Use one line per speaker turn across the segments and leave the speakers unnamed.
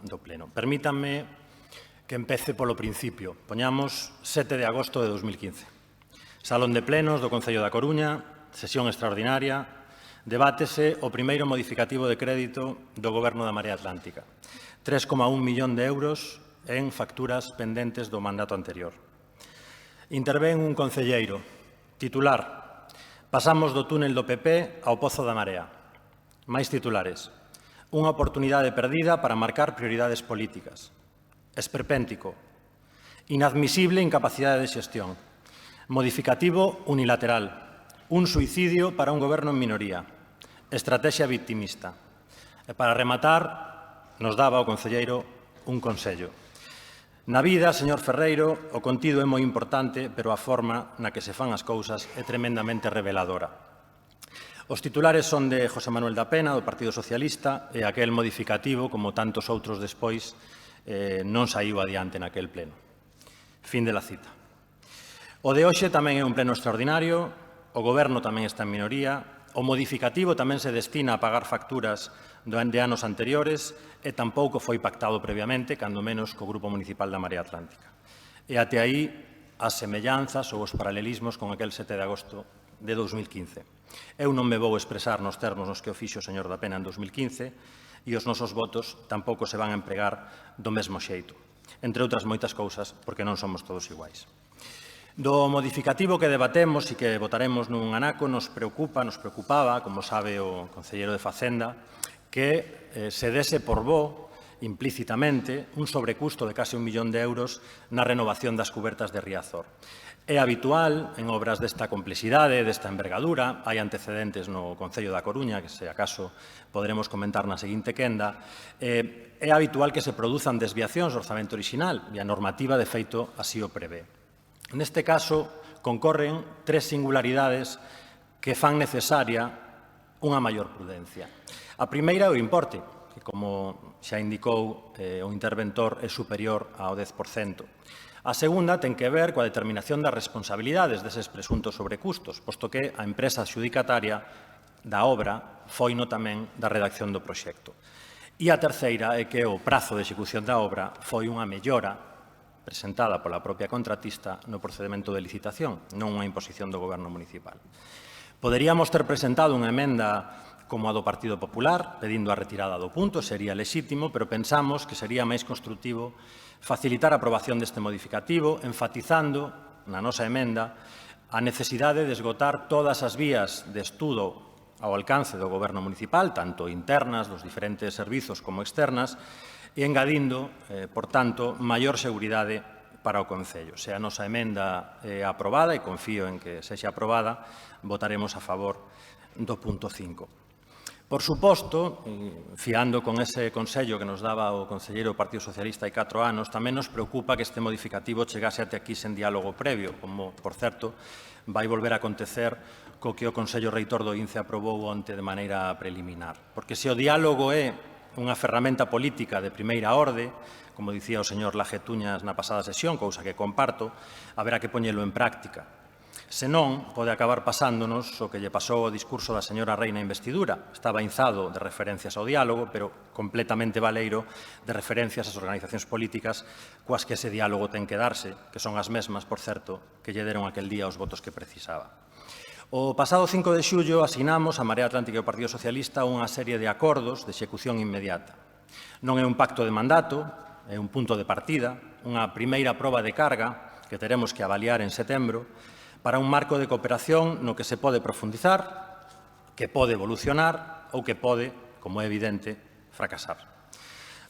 do Pleno. Permítanme que empece polo principio. Poñamos 7 de agosto de 2015. Salón de plenos do Concello da Coruña, sesión extraordinaria, debátese o primeiro modificativo de crédito do Goberno da Marea Atlántica. 3,1 millón de euros en facturas pendentes do mandato anterior. Intervén un concelleiro, titular, pasamos do túnel do PP ao Pozo da Marea. Máis titulares, unha oportunidade perdida para marcar prioridades políticas. Esperpéntico, inadmisible incapacidade de xestión, modificativo unilateral, un suicidio para un goberno en minoría, estrategia victimista. E para rematar, nos daba o concelleiro un consello. Na vida, señor Ferreiro, o contido é moi importante, pero a forma na que se fan as cousas é tremendamente reveladora. Os titulares son de José Manuel da Pena, do Partido Socialista, e aquel modificativo, como tantos outros despois, non saiu adiante naquel pleno. Fin de la cita. O de hoxe tamén é un pleno extraordinario, o Goberno tamén está en minoría, o modificativo tamén se destina a pagar facturas de anos anteriores e tampouco foi pactado previamente, cando menos co Grupo Municipal da Marea Atlántica. E até aí as semellanzas ou os paralelismos con aquel 7 de agosto de 2015. Eu non me vou expresar nos termos nos que o fixo o señor da Pena en 2015, e os nosos votos tampouco se van a empregar do mesmo xeito. Entre outras moitas cousas, porque non somos todos iguais. Do modificativo que debatemos e que votaremos nun anaco nos preocupaba, como sabe o concelleiro de Facenda, que se dese por bo, implícitamente, un sobrecusto de case 1 millón de euros na renovación das cubertas de Riazor. É habitual, en obras desta complexidade, desta envergadura, hai antecedentes no Concello da Coruña, que se acaso poderemos comentar na seguinte quenda, é habitual que se produzan desviacións do orzamento orixinal e a normativa, de feito, así o prevé. Neste caso, concorren 3 singularidades que fan necesaria unha maior prudencia. A primeira é o importe, que, como xa indicou o interventor, é superior ao 10%. A segunda ten que ver coa determinación das responsabilidades deses presuntos sobrecustos, posto que a empresa adxudicataria da obra foino tamén da redacción do proxecto. E a terceira é que o prazo de execución da obra foi unha mellora presentada pola propia contratista no procedimento de licitación, non unha imposición do Goberno municipal. Poderíamos ter presentado unha emenda como a do Partido Popular, pedindo a retirada do punto, sería lexítimo, pero pensamos que sería máis construtivo facilitar a aprobación deste modificativo, enfatizando, na nosa emenda, a necesidade de esgotar todas as vías de estudo ao alcance do Goberno municipal, tanto internas dos diferentes servizos como externas, e engadindo, por tanto, maior seguridade para o Concello. Se a nosa emenda é aprobada, e confío en que sexa aprobada, votaremos a favor do punto 5. Por suposto, fiando con ese consello que nos daba o concelleiro do Partido Socialista hai 4 anos, tamén nos preocupa que este modificativo chegase até aquí sen diálogo previo, como, por certo, vai volver a acontecer co que o Consello Reitor do INCE aprobou onte de maneira preliminar. Porque se o diálogo é unha ferramenta política de primeira orde, como dicía o señor Lajetuñas na pasada sesión, cousa que comparto, haberá que poñelo en práctica. Senón, pode acabar pasándonos o que lle pasou ao discurso da señora Reina Investidura. Estaba inzado de referencias ao diálogo, pero completamente baleiro de referencias ás organizacións políticas coas que ese diálogo ten que darse, que son as mesmas, por certo, que lle deron aquel día os votos que precisaba. O pasado 5 de xullo asinamos a Marea Atlántica e o Partido Socialista unha serie de acordos de execución inmediata. Non é un pacto de mandato, é un punto de partida, unha primeira proba de carga que teremos que avaliar en setembro, para un marco de cooperación no que se pode profundizar, que pode evolucionar ou que pode, como é evidente, fracasar.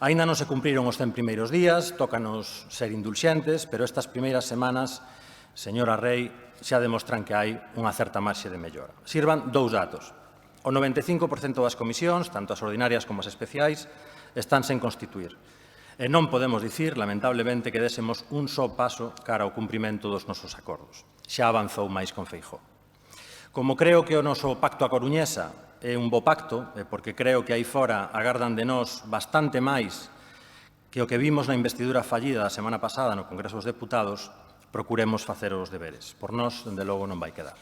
Aínda non se cumpriron os 100 primeiros días, tócanos ser indulxentes, pero estas primeiras semanas, señora Rei, xa demostran que hai unha certa marxe de mellora. Sirvan 2 datos. O 95% das comisións, tanto as ordinarias como as especiais, están sen constituir. E non podemos dicir, lamentablemente, que désemos un só paso cara ao cumprimento dos nosos acordos. Xa avanzou máis con Feijóo. Como creo que o noso pacto a Coruñesa é un bo pacto, e porque creo que aí fora agardan de nós bastante máis que o que vimos na investidura fallida da semana pasada no Congreso dos Deputados, procuremos facer os deberes. Por nós, dende logo, non vai quedar.